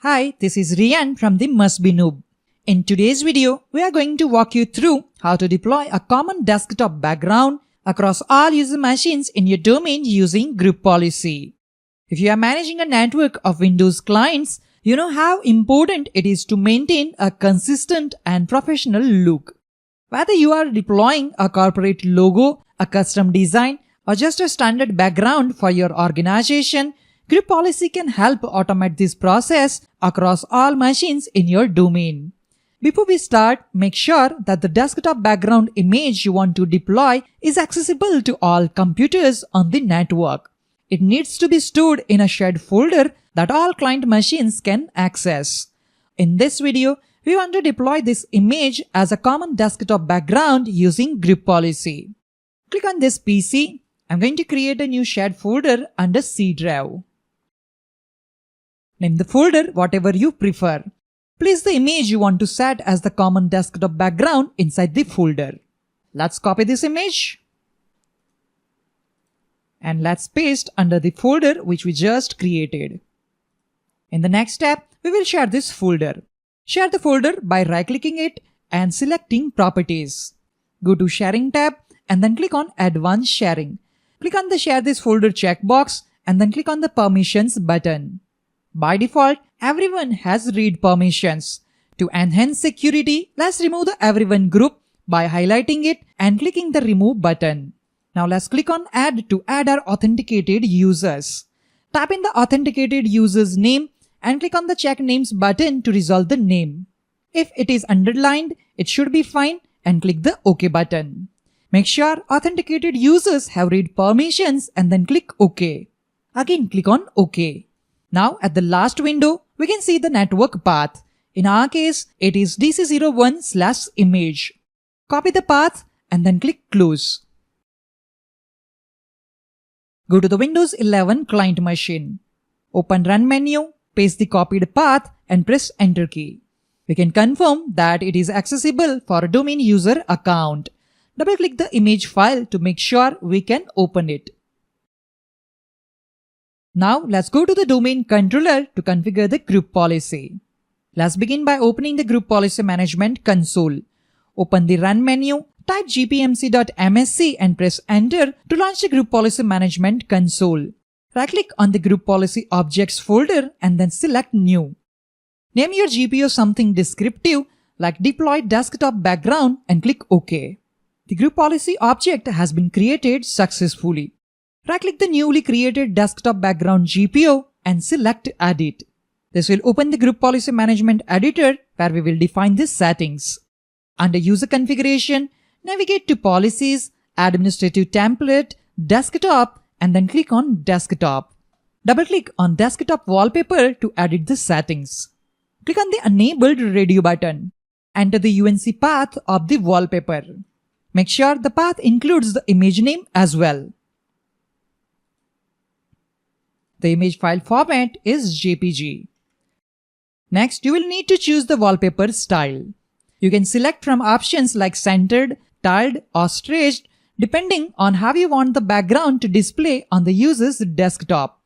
Hi, this is Rian from the Must Be Noob. In today's video, we are going to walk you through how to deploy a common desktop background across all user machines in your domain using group policy. If you are managing a network of Windows clients, you know how important it is to maintain a consistent and professional look. Whether you are deploying a corporate logo, a custom design, or just a standard background for your organization, group policy can help automate this process across all machines in your domain. Before we start, make sure that the desktop background image you want to deploy is accessible to all computers on the network. It needs to be stored in a shared folder that all client machines can access. In this video, we want to deploy this image as a common desktop background using group policy. Click on this PC. I'm going to create a new shared folder under C drive. Name the folder whatever you prefer. Place the image you want to set as the common desktop background inside the folder. Let's copy this image. And let's paste under the folder which we just created. In the next step, we will share this folder. Share the folder by right-clicking it and selecting Properties. Go to Sharing tab and then click on Advanced Sharing. Click on the Share this folder checkbox and then click on the Permissions button. By default, everyone has read permissions. To enhance security, let's remove the Everyone group by highlighting it and clicking the Remove button. Now let's click on Add to add our authenticated users. Type in the authenticated user's name and click on the Check Names button to resolve the name. If it is underlined, it should be fine and click the OK button. Make sure authenticated users have read permissions and then click OK. Again, click on OK. Now at the last window, we can see the network path. In our case, it is dc01/image. Copy the path and then click Close. Go to the Windows 11 client machine. Open Run menu, paste the copied path and press Enter key. We can confirm that it is accessible for a domain user account. Double-click the image file to make sure we can open it. Now let's go to the domain controller to configure the group policy. Let's begin by opening the group policy management console. Open the Run menu, type gpmc.msc and press Enter to launch the group policy management console. Right-click on the group policy objects folder and then select New. Name your GPO something descriptive like Deploy Desktop Background and click OK. The group policy object has been created successfully. Right-click the newly created desktop background GPO and select Edit. This will open the group policy management editor where we will define the settings. Under User Configuration, navigate to Policies, Administrative Template, Desktop and then click on Desktop. Double-click on Desktop Wallpaper to edit the settings. Click on the Enabled Radio button. Enter the UNC path of the wallpaper. Make sure the path includes the image name as well. The image file format is JPG. Next, you will need to choose the wallpaper style. You can select from options like centered, tiled, or stretched depending on how you want the background to display on the user's desktop.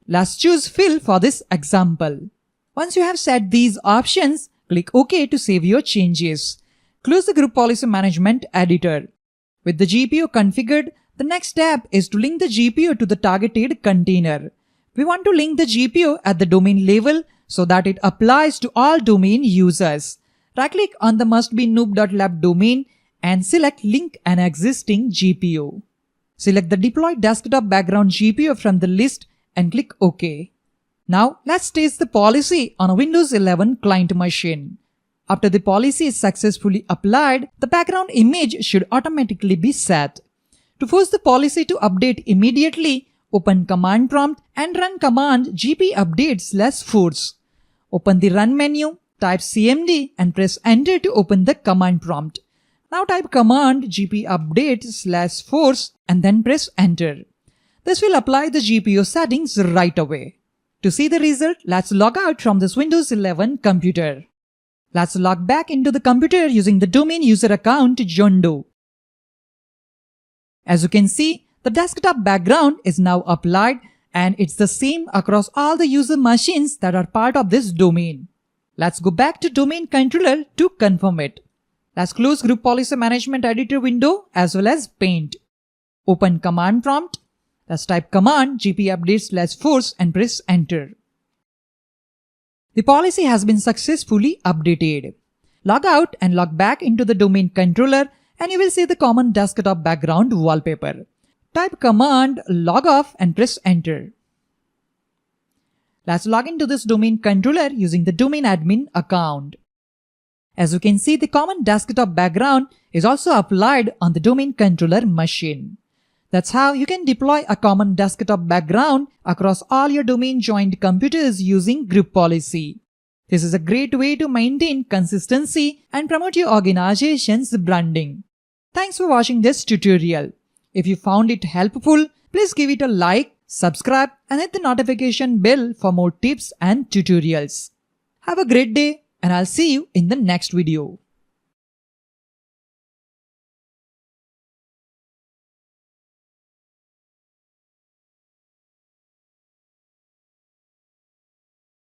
Let's choose Fill for this example. Once you have set these options, click OK to save your changes. Close the Group Policy Management editor. With the GPO configured, the next step is to link the GPO to the targeted container. We want to link the GPO at the domain level so that it applies to all domain users. Right-click on the mustbenoob.lab domain and select Link an existing GPO. Select the Deploy Desktop Background GPO from the list and click OK. Now let's test the policy on a Windows 11 client machine. After the policy is successfully applied, the background image should automatically be set. To force the policy to update immediately, open Command Prompt and run command gpupdate/force. Open the Run menu, type cmd and press Enter to open the command prompt. Now type command gpupdate/force and then press Enter. This will apply the GPO settings right away. To see the result, let's log out from this Windows 11 computer. Let's log back into the computer using the domain user account John Doe. As you can see, the desktop background is now applied and it's the same across all the user machines that are part of this domain. Let's go back to domain controller to confirm it. Let's close Group Policy Management Editor window as well as Paint. Open command prompt. Let's type command gp update/force and press enter. The policy has been successfully updated. Log out and log back into the domain controller and you will see the common desktop background wallpaper. Type command log off and press enter. Let's log into this domain controller using the domain admin account. As you can see, the common desktop background is also applied on the domain controller machine. That's how you can deploy a common desktop background across all your domain joined computers using group policy. This is a great way to maintain consistency and promote your organization's branding. Thanks for watching this tutorial. If you found it helpful, please give it a like, subscribe, and hit the notification bell for more tips and tutorials. Have a great day, and I'll see you in the next video.